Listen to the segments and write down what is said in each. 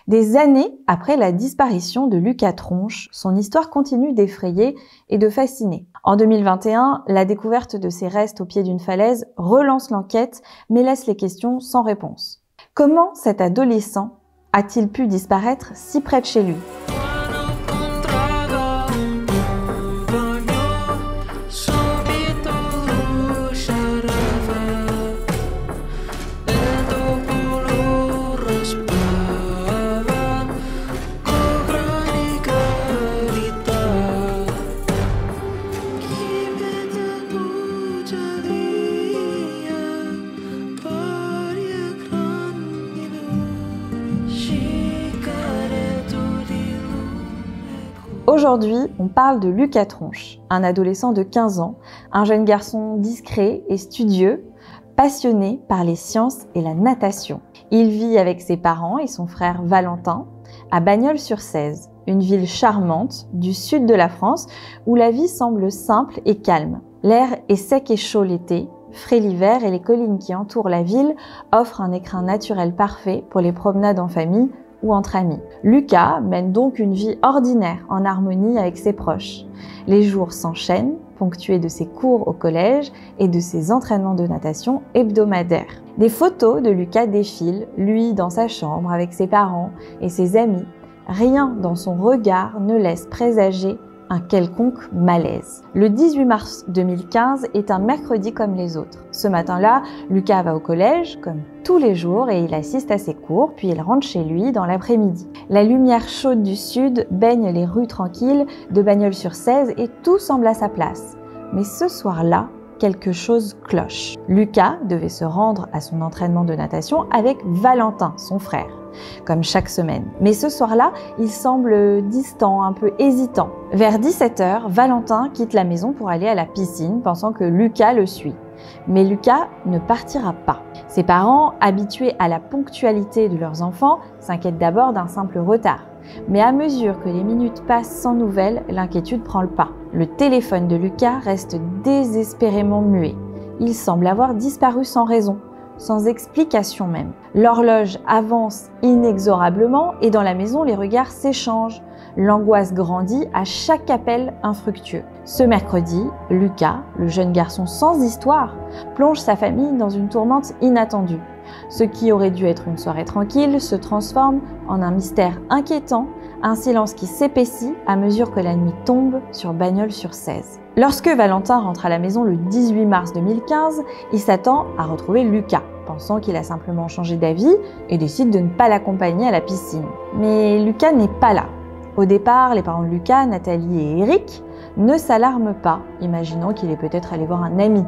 Des années après la disparition de Lucas Tronche, son histoire continue d'effrayer et de fasciner. En 2021, la découverte de ses restes au pied d'une falaise relance l'enquête, mais laisse les questions sans réponse. Comment cet adolescent a-t-il pu disparaître si près de chez lui ? Aujourd'hui, on parle de Lucas Tronche, un adolescent de 15 ans, un jeune garçon discret et studieux, passionné par les sciences et la natation. Il vit avec ses parents et son frère Valentin à Bagnols-sur-Cèze, une ville charmante du sud de la France où la vie semble simple et calme. L'air est sec et chaud l'été, frais l'hiver et les collines qui entourent la ville offrent un écrin naturel parfait pour les promenades en famille ou entre amis. Lucas mène donc une vie ordinaire en harmonie avec ses proches. Les jours s'enchaînent, ponctués de ses cours au collège et de ses entraînements de natation hebdomadaires. Des photos de Lucas défilent, lui dans sa chambre avec ses parents et ses amis. Rien dans son regard ne laisse présager un quelconque malaise. Le 18 mars 2015 est un mercredi comme les autres. Ce matin-là, Lucas va au collège, comme tous les jours, et il assiste à ses cours, puis il rentre chez lui dans l'après-midi. La lumière chaude du sud baigne les rues tranquilles de Bagnols-sur-Cèze et tout semble à sa place. Mais ce soir-là, quelque chose cloche. Lucas devait se rendre à son entraînement de natation avec Valentin, son frère, comme chaque semaine. Mais ce soir-là, il semble distant, un peu hésitant. Vers 17 h, Valentin quitte la maison pour aller à la piscine, pensant que Lucas le suit. Mais Lucas ne partira pas. Ses parents, habitués à la ponctualité de leurs enfants, s'inquiètent d'abord d'un simple retard. Mais à mesure que les minutes passent sans nouvelles, l'inquiétude prend le pas. Le téléphone de Lucas reste désespérément muet. Il semble avoir disparu sans raison, sans explication même. L'horloge avance inexorablement et dans la maison, les regards s'échangent. L'angoisse grandit à chaque appel infructueux. Ce mercredi, Lucas, le jeune garçon sans histoire, plonge sa famille dans une tourmente inattendue. Ce qui aurait dû être une soirée tranquille se transforme en un mystère inquiétant, un silence qui s'épaissit à mesure que la nuit tombe sur Bagnols-sur-Cèze. Lorsque Valentin rentre à la maison le 18 mars 2015, il s'attend à retrouver Lucas, pensant qu'il a simplement changé d'avis et décide de ne pas l'accompagner à la piscine. Mais Lucas n'est pas là. Au départ, les parents de Lucas, Nathalie et Eric, ne s'alarment pas, imaginant qu'il est peut-être allé voir un ami.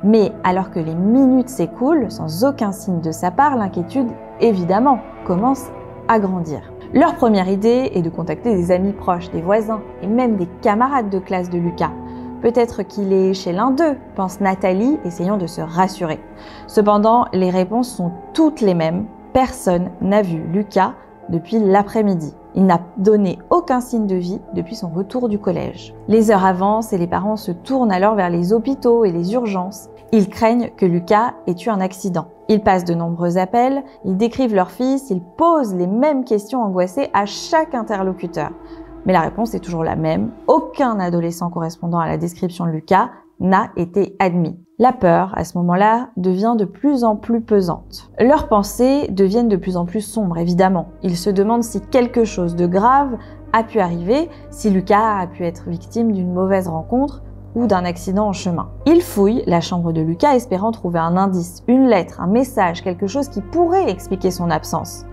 Mais alors que les minutes s'écoulent, sans aucun signe de sa part, l'inquiétude, évidemment, commence à grandir. Leur première idée est de contacter des amis proches, des voisins et même des camarades de classe de Lucas. Peut-être qu'il est chez l'un d'eux, pense Nathalie, essayant de se rassurer. Cependant, les réponses sont toutes les mêmes. Personne n'a vu Lucas depuis l'après-midi. Il n'a donné aucun signe de vie depuis son retour du collège. Les heures avancent et les parents se tournent alors vers les hôpitaux et les urgences. Ils craignent que Lucas ait eu un accident. Ils passent de nombreux appels, ils décrivent leur fils, ils posent les mêmes questions angoissées à chaque interlocuteur. Mais la réponse est toujours la même. Aucun adolescent correspondant à la description de Lucas n'a été admis. La peur, à ce moment-là, devient de plus en plus pesante. Leurs pensées deviennent de plus en plus sombres, évidemment. Ils se demandent si quelque chose de grave a pu arriver, si Lucas a pu être victime d'une mauvaise rencontre ou d'un accident en chemin. Ils fouillent la chambre de Lucas espérant trouver un indice, une lettre, un message, quelque chose qui pourrait expliquer son absence.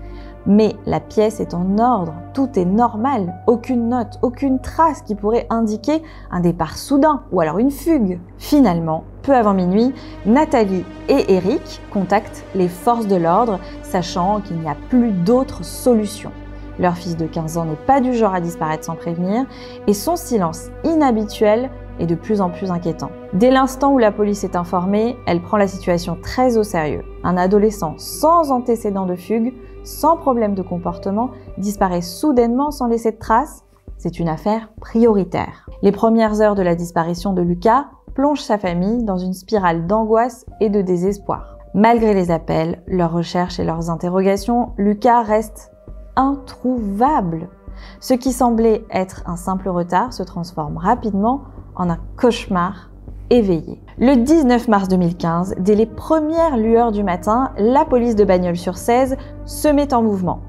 Mais la pièce est en ordre, tout est normal, aucune note, aucune trace qui pourrait indiquer un départ soudain ou alors une fugue. Finalement, peu avant minuit, Nathalie et Eric contactent les forces de l'ordre, sachant qu'il n'y a plus d'autre solution. Leur fils de 15 ans n'est pas du genre à disparaître sans prévenir et son silence inhabituel est de plus en plus inquiétant. Dès l'instant où la police est informée, elle prend la situation très au sérieux. Un adolescent sans antécédent de fugue, sans problème de comportement, disparaît soudainement sans laisser de traces. C'est une affaire prioritaire. Les premières heures de la disparition de Lucas plongent sa famille dans une spirale d'angoisse et de désespoir. Malgré les appels, leurs recherches et leurs interrogations, Lucas reste introuvable. Ce qui semblait être un simple retard se transforme rapidement en un cauchemar éveillé. Le 19 mars 2015, dès les premières lueurs du matin, la police de Bagnols-sur-Cèze se met en mouvement.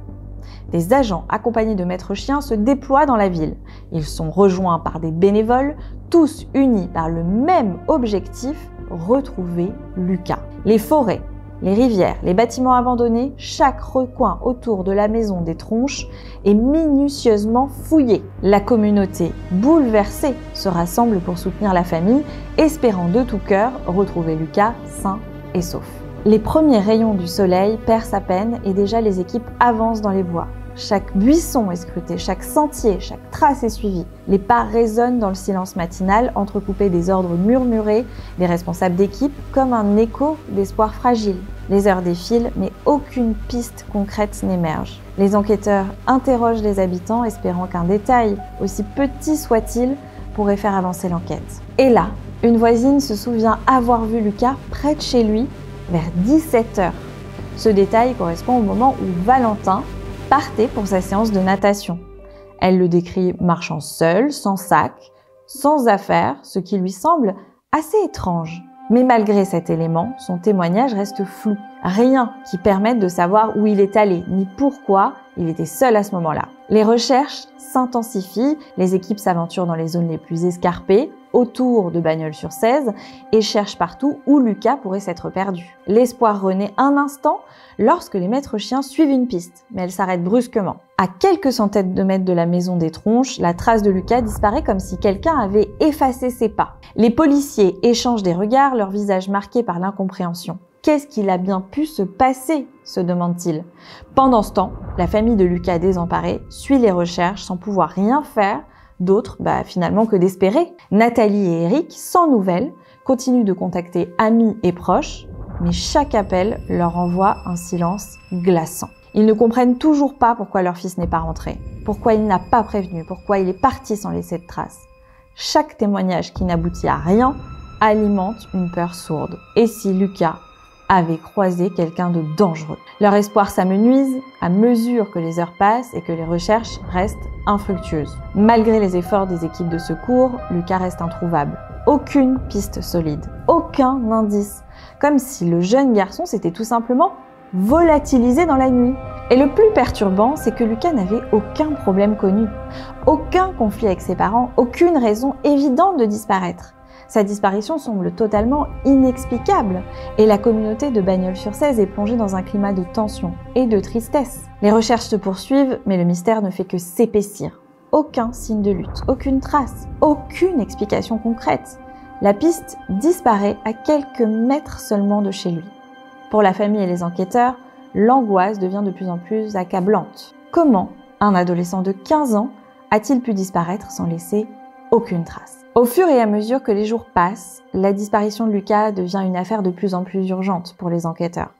Des agents accompagnés de maîtres chiens se déploient dans la ville. Ils sont rejoints par des bénévoles, tous unis par le même objectif, retrouver Lucas. Les forêts, les rivières, les bâtiments abandonnés, chaque recoin autour de la maison des Tronches est minutieusement fouillé. La communauté, bouleversée, se rassemble pour soutenir la famille, espérant de tout cœur retrouver Lucas sain et sauf. Les premiers rayons du soleil percent à peine et déjà les équipes avancent dans les bois. Chaque buisson est scruté, chaque sentier, chaque trace est suivie. Les pas résonnent dans le silence matinal, entrecoupés des ordres murmurés des responsables d'équipe, comme un écho d'espoir fragile. Les heures défilent, mais aucune piste concrète n'émerge. Les enquêteurs interrogent les habitants, espérant qu'un détail, aussi petit soit-il, pourrait faire avancer l'enquête. Et là, une voisine se souvient avoir vu Lucas près de chez lui, vers 17 h. Ce détail correspond au moment où Valentin partait pour sa séance de natation. Elle le décrit marchant seul, sans sac, sans affaires, ce qui lui semble assez étrange. Mais malgré cet élément, son témoignage reste flou. Rien qui permette de savoir où il est allé, ni pourquoi il était seul à ce moment-là. Les recherches s'intensifient, les équipes s'aventurent dans les zones les plus escarpées, autour de Bagnols-sur-Cèze, et cherchent partout où Lucas pourrait s'être perdu. L'espoir renaît un instant lorsque les maîtres chiens suivent une piste, mais elle s'arrête brusquement. À quelques centaines de mètres de la maison des Tronches, la trace de Lucas disparaît comme si quelqu'un avait effacé ses pas. Les policiers échangent des regards, leurs visages marqués par l'incompréhension. Qu'est-ce qu'il a bien pu se passer, se demande-t-il. Pendant ce temps, la famille de Lucas désemparée suit les recherches sans pouvoir rien faire d'autre finalement que d'espérer. Nathalie et Eric, sans nouvelles, continuent de contacter amis et proches, mais chaque appel leur envoie un silence glaçant. Ils ne comprennent toujours pas pourquoi leur fils n'est pas rentré, pourquoi il n'a pas prévenu, pourquoi il est parti sans laisser de traces. Chaque témoignage qui n'aboutit à rien alimente une peur sourde. Et si Lucas avait croisé quelqu'un de dangereux? Leur espoir s'amenuise à mesure que les heures passent et que les recherches restent infructueuses. Malgré les efforts des équipes de secours, Lucas reste introuvable. Aucune piste solide, aucun indice, comme si le jeune garçon s'était tout simplement volatilisé dans la nuit. Et le plus perturbant, c'est que Lucas n'avait aucun problème connu, aucun conflit avec ses parents, aucune raison évidente de disparaître. Sa disparition semble totalement inexplicable et la communauté de Bagnols-sur-Cèze est plongée dans un climat de tension et de tristesse. Les recherches se poursuivent, mais le mystère ne fait que s'épaissir. Aucun signe de lutte, aucune trace, aucune explication concrète. La piste disparaît à quelques mètres seulement de chez lui. Pour la famille et les enquêteurs, l'angoisse devient de plus en plus accablante. Comment un adolescent de 15 ans a-t-il pu disparaître sans laisser aucune trace? Au fur et à mesure que les jours passent, la disparition de Lucas devient une affaire de plus en plus urgente pour les enquêteurs.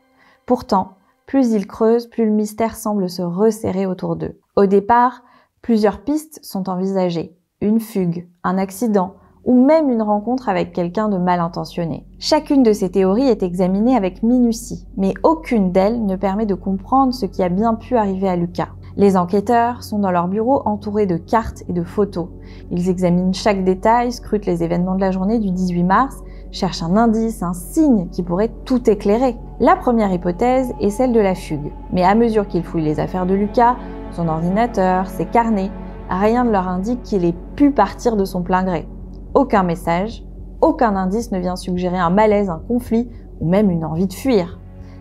Pourtant, plus ils creusent, plus le mystère semble se resserrer autour d'eux. Au départ, plusieurs pistes sont envisagées. Une fugue, un accident ou même une rencontre avec quelqu'un de mal intentionné. Chacune de ces théories est examinée avec minutie, mais aucune d'elles ne permet de comprendre ce qui a bien pu arriver à Lucas. Les enquêteurs sont dans leur bureau entourés de cartes et de photos. Ils examinent chaque détail, scrutent les événements de la journée du 18 mars, cherchent un indice, un signe qui pourrait tout éclairer. La première hypothèse est celle de la fugue. Mais à mesure qu'ils fouillent les affaires de Lucas, son ordinateur, ses carnets, rien ne leur indique qu'il ait pu partir de son plein gré. Aucun message, aucun indice ne vient suggérer un malaise, un conflit ou même une envie de fuir.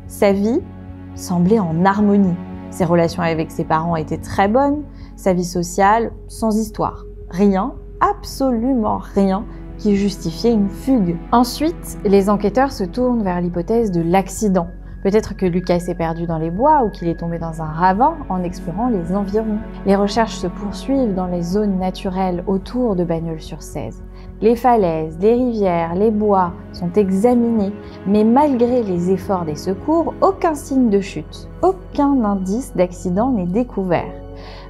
Sa vie semblait en harmonie. Ses relations avec ses parents étaient très bonnes, sa vie sociale sans histoire. Rien, absolument rien, qui justifiait une fugue. Ensuite, les enquêteurs se tournent vers l'hypothèse de l'accident. Peut-être que Lucas s'est perdu dans les bois ou qu'il est tombé dans un ravin en explorant les environs. Les recherches se poursuivent dans les zones naturelles autour de Bagnols-sur-Cèze. Les falaises, les rivières, les bois sont examinés, mais malgré les efforts des secours, aucun signe de chute, aucun indice d'accident n'est découvert.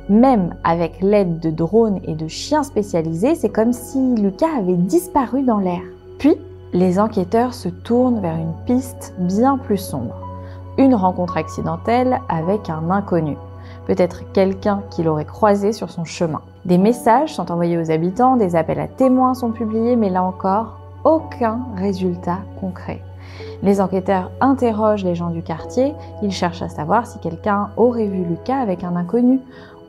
Même avec l'aide de drones et de chiens spécialisés, c'est comme si Lucas avait disparu dans l'air. Puis, les enquêteurs se tournent vers une piste bien plus sombre. Une rencontre accidentelle avec un inconnu. peut-être quelqu'un qui l'aurait croisé sur son chemin. Des messages sont envoyés aux habitants, des appels à témoins sont publiés, mais là encore, aucun résultat concret. Les enquêteurs interrogent les gens du quartier, ils cherchent à savoir si quelqu'un aurait vu Lucas avec un inconnu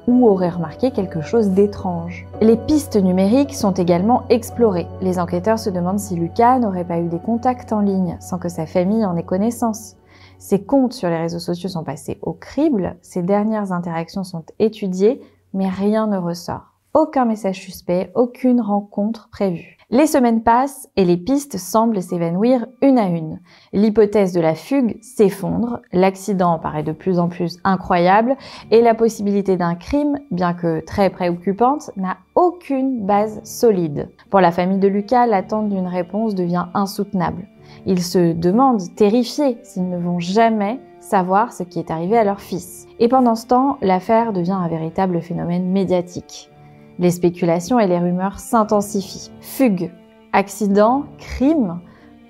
ou aurait remarqué quelque chose d'étrange. Les pistes numériques sont également explorées. Les enquêteurs se demandent si Lucas n'aurait pas eu des contacts en ligne sans que sa famille en ait connaissance. Ses comptes sur les réseaux sociaux sont passés au crible, ses dernières interactions sont étudiées, mais rien ne ressort. Aucun message suspect, aucune rencontre prévue. Les semaines passent et les pistes semblent s'évanouir une à une. L'hypothèse de la fugue s'effondre, l'accident paraît de plus en plus incroyable et la possibilité d'un crime, bien que très préoccupante, n'a aucune base solide. Pour la famille de Lucas, l'attente d'une réponse devient insoutenable. Ils se demandent, terrifiés, s'ils ne vont jamais savoir ce qui est arrivé à leur fils. Et pendant ce temps, l'affaire devient un véritable phénomène médiatique. Les spéculations et les rumeurs s'intensifient. Fugue, accident, crime,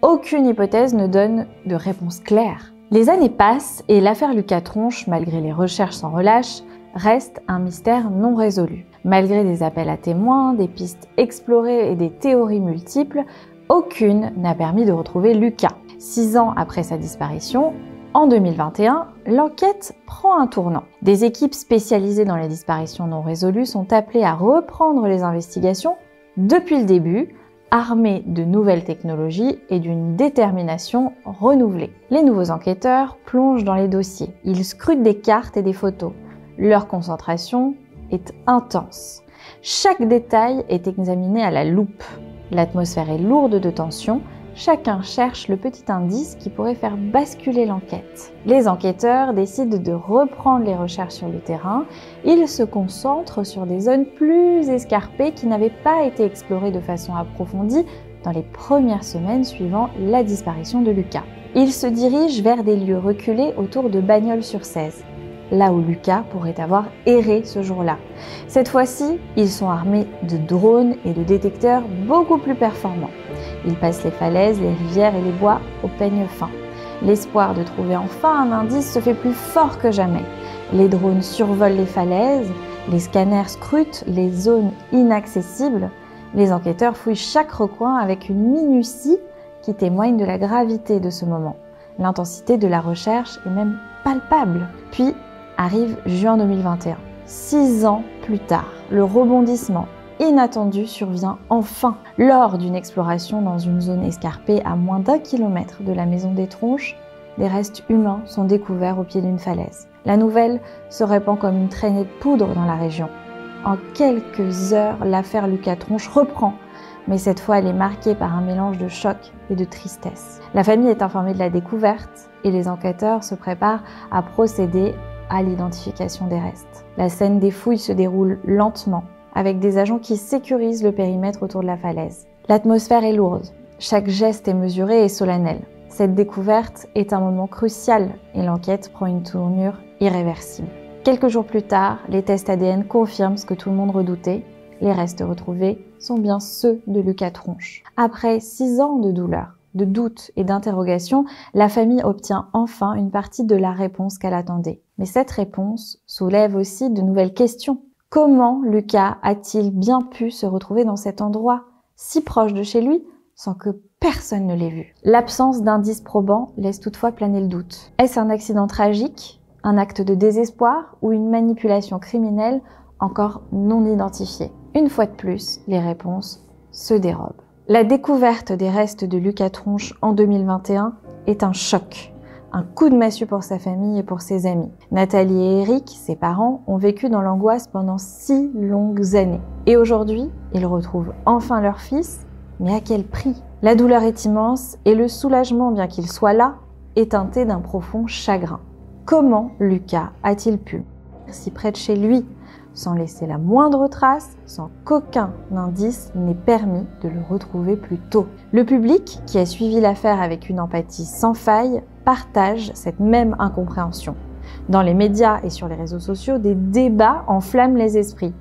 aucune hypothèse ne donne de réponse claire. Les années passent et l'affaire Lucas Tronche, malgré les recherches sans relâche, reste un mystère non résolu. Malgré des appels à témoins, des pistes explorées et des théories multiples, aucune n'a permis de retrouver Lucas. 6 ans après sa disparition, en 2021, l'enquête prend un tournant. Des équipes spécialisées dans les disparitions non résolues sont appelées à reprendre les investigations depuis le début, armées de nouvelles technologies et d'une détermination renouvelée. Les nouveaux enquêteurs plongent dans les dossiers. Ils scrutent des cartes et des photos. Leur concentration est intense. Chaque détail est examiné à la loupe. L'atmosphère est lourde de tension. Chacun cherche le petit indice qui pourrait faire basculer l'enquête. Les enquêteurs décident de reprendre les recherches sur le terrain. Ils se concentrent sur des zones plus escarpées qui n'avaient pas été explorées de façon approfondie dans les premières semaines suivant la disparition de Lucas. Ils se dirigent vers des lieux reculés autour de Bagnols-sur-Cèze, là où Lucas pourrait avoir erré ce jour-là. Cette fois-ci, ils sont armés de drones et de détecteurs beaucoup plus performants. Ils passent les falaises, les rivières et les bois au peigne fin. L'espoir de trouver enfin un indice se fait plus fort que jamais. Les drones survolent les falaises, les scanners scrutent les zones inaccessibles. Les enquêteurs fouillent chaque recoin avec une minutie qui témoigne de la gravité de ce moment. L'intensité de la recherche est même palpable. Puis arrive juin 2021. 6 ans plus tard, le rebondissement inattendu survient enfin. Lors d'une exploration dans une zone escarpée à moins d'1 kilomètre de la maison des Tronches, des restes humains sont découverts au pied d'une falaise. La nouvelle se répand comme une traînée de poudre dans la région. En quelques heures, l'affaire Lucas Tronche reprend, mais cette fois elle est marquée par un mélange de choc et de tristesse. La famille est informée de la découverte et les enquêteurs se préparent à procéder à l'identification des restes. La scène des fouilles se déroule lentement, avec des agents qui sécurisent le périmètre autour de la falaise. L'atmosphère est lourde, chaque geste est mesuré et solennel. Cette découverte est un moment crucial et l'enquête prend une tournure irréversible. Quelques jours plus tard, les tests ADN confirment ce que tout le monde redoutait. Les restes retrouvés sont bien ceux de Lucas Tronche. Après 6 ans de douleur, de doutes et d'interrogations, la famille obtient enfin une partie de la réponse qu'elle attendait. Mais cette réponse soulève aussi de nouvelles questions. Comment Lucas a-t-il bien pu se retrouver dans cet endroit, si proche de chez lui, sans que personne ne l'ait vu? L'absence d'indices probants laisse toutefois planer le doute. Est-ce un accident tragique, un acte de désespoir ou une manipulation criminelle encore non identifiée? Une fois de plus, les réponses se dérobent. La découverte des restes de Lucas Tronche en 2021 est un choc. Un coup de massue pour sa famille et pour ses amis. Nathalie et Eric, ses parents, ont vécu dans l'angoisse pendant 6 longues années. Et aujourd'hui, ils retrouvent enfin leur fils, mais à quel prix? La douleur est immense et le soulagement, bien qu'il soit là, est teinté d'un profond chagrin. Comment Lucas a-t-il pu, si près de chez lui, sans laisser la moindre trace, sans qu'aucun indice n'ait permis de le retrouver plus tôt? Le public, qui a suivi l'affaire avec une empathie sans faille, partage cette même incompréhension. Dans les médias et sur les réseaux sociaux, des débats enflamment les esprits.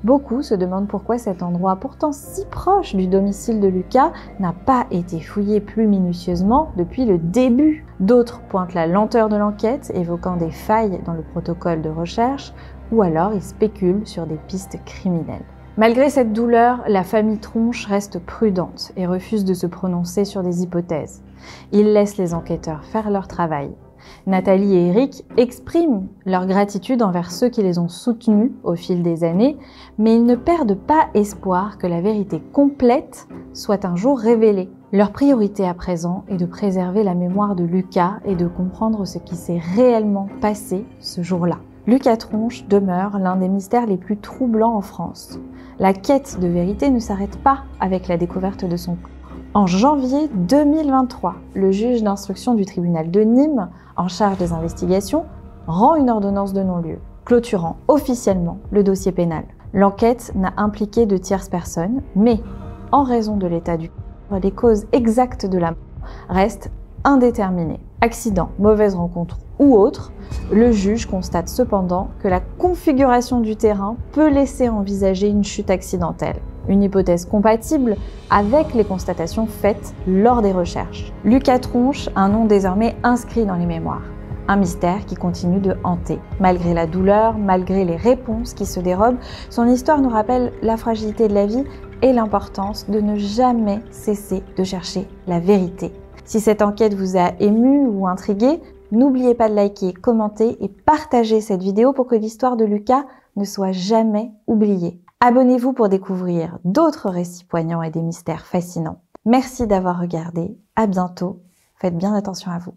Beaucoup se demandent pourquoi cet endroit, pourtant si proche du domicile de Lucas, n'a pas été fouillé plus minutieusement depuis le début. D'autres pointent la lenteur de l'enquête, évoquant des failles dans le protocole de recherche ou alors il spécule sur des pistes criminelles. Malgré cette douleur, la famille Tronche reste prudente et refuse de se prononcer sur des hypothèses. Ils laissent les enquêteurs faire leur travail. Nathalie et Eric expriment leur gratitude envers ceux qui les ont soutenus au fil des années, mais ils ne perdent pas espoir que la vérité complète soit un jour révélée. Leur priorité à présent est de préserver la mémoire de Lucas et de comprendre ce qui s'est réellement passé ce jour-là. Lucas Tronche demeure l'un des mystères les plus troublants en France. La quête de vérité ne s'arrête pas avec la découverte de son corps. En janvier 2023, le juge d'instruction du tribunal de Nîmes, en charge des investigations, rend une ordonnance de non-lieu, clôturant officiellement le dossier pénal. L'enquête n'a impliqué de tierces personnes, mais en raison de l'état du corps, les causes exactes de la mort restent indéterminées. Accident, mauvaise rencontre ou autre, le juge constate cependant que la configuration du terrain peut laisser envisager une chute accidentelle, une hypothèse compatible avec les constatations faites lors des recherches. Lucas Tronche, un nom désormais inscrit dans les mémoires, un mystère qui continue de hanter. Malgré la douleur, malgré les réponses qui se dérobent, son histoire nous rappelle la fragilité de la vie et l'importance de ne jamais cesser de chercher la vérité. Si cette enquête vous a ému ou intrigué, n'oubliez pas de liker, commenter et partager cette vidéo pour que l'histoire de Lucas ne soit jamais oubliée. Abonnez-vous pour découvrir d'autres récits poignants et des mystères fascinants. Merci d'avoir regardé, à bientôt, faites bien attention à vous.